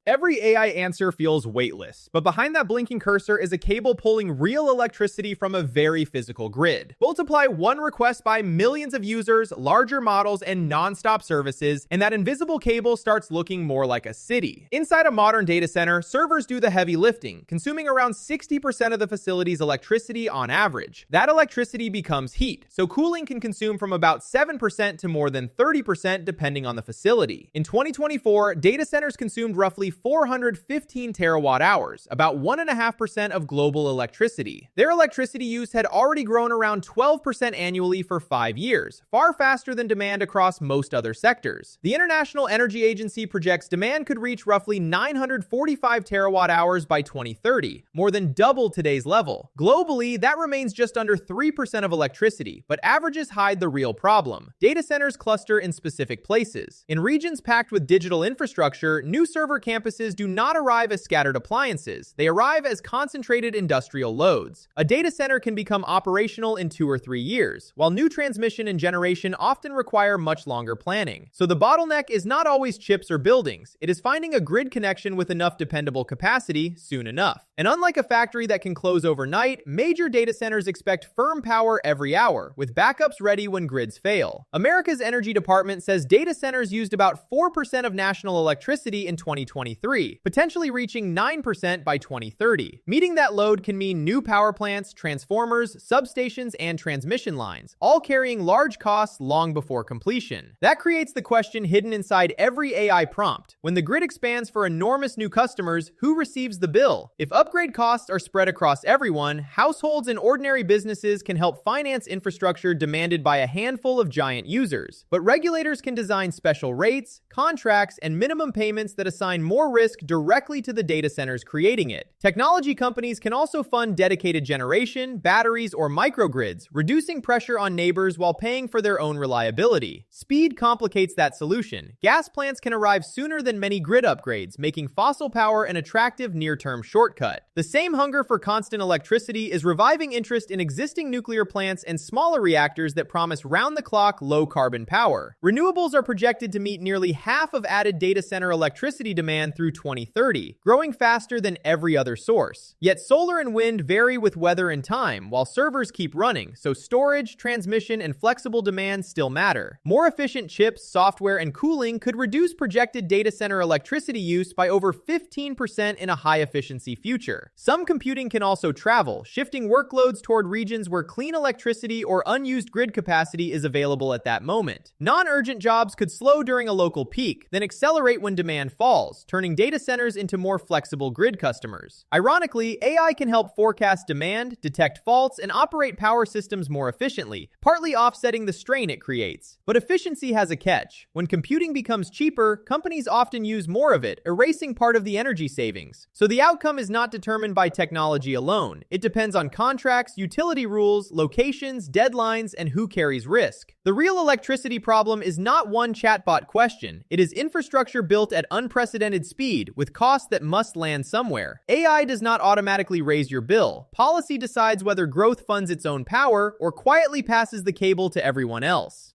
Every AI answer feels weightless, but behind that blinking cursor is a cable pulling real electricity from a very physical grid. Multiply one request by millions of users, larger models, and non-stop services, and that invisible cable starts looking more like a city. Inside a modern data center, servers do the heavy lifting, consuming around 60% of the facility's electricity on average. That electricity becomes heat, so cooling can consume from about 7% to more than 30% depending on the facility. In 2024, data centers consumed roughly 415 terawatt hours, about 1.5% of global electricity. Their electricity use had already grown around 12% annually for 5 years, far faster than demand across most other sectors. The International Energy Agency projects demand could reach roughly 945 terawatt hours by 2030, more than double today's level. Globally, that remains just under 3% of electricity, but averages hide the real problem. Data centers cluster in specific places. In regions packed with digital infrastructure, new server campuses do not arrive as scattered appliances. They arrive as concentrated industrial loads. A data center can become operational in 2 or 3 years, while new transmission and generation often require much longer planning. So the bottleneck is not always chips or buildings. It is finding a grid connection with enough dependable capacity soon enough. And unlike a factory that can close overnight, major data centers expect firm power every hour, with backups ready when grids fail. America's Energy Department says data centers used about 4% of national electricity in 2023, potentially reaching 9% by 2030. Meeting that load can mean new power plants, transformers, substations, and transmission lines, all carrying large costs long before completion. That creates the question hidden inside every AI prompt. When the grid expands for enormous new customers, who receives the bill? If upgrade costs are spread across everyone, households and ordinary businesses can help finance infrastructure demanded by a handful of giant users. But regulators can design special rates, contracts, and minimum payments that assign more risk directly to the data centers creating it. Technology companies can also fund dedicated generation, batteries, or microgrids, reducing pressure on neighbors while paying for their own reliability. Speed complicates that solution. Gas plants can arrive sooner than many grid upgrades, making fossil power an attractive near-term shortcut. The same hunger for constant electricity is reviving interest in existing nuclear plants and smaller reactors that promise round-the-clock low-carbon power. Renewables are projected to meet nearly half of added data center electricity demand through 2030, growing faster than every other source. Yet solar and wind vary with weather and time, while servers keep running, so storage, transmission, and flexible demand still matter. More efficient chips, software, and cooling could reduce projected data center electricity use by over 15% in a high-efficiency future. Some computing can also travel, shifting workloads toward regions where clean electricity or unused grid capacity is available at that moment. Non-urgent jobs could slow during a local peak, then accelerate when demand falls, turning data centers into more flexible grid customers. Ironically, AI can help forecast demand, detect faults, and operate power systems more efficiently, partly offsetting the strain it creates. But efficiency has a catch. When computing becomes cheaper, companies often use more of it, erasing part of the energy savings. So the outcome is not determined by technology alone. It depends on contracts, utility rules, locations, deadlines, and who carries risk. The real electricity problem is not one chatbot question. It is infrastructure built at unprecedented speed, with costs that must land somewhere. AI does not automatically raise your bill. Policy decides whether growth funds its own power or quietly passes the cable to everyone else.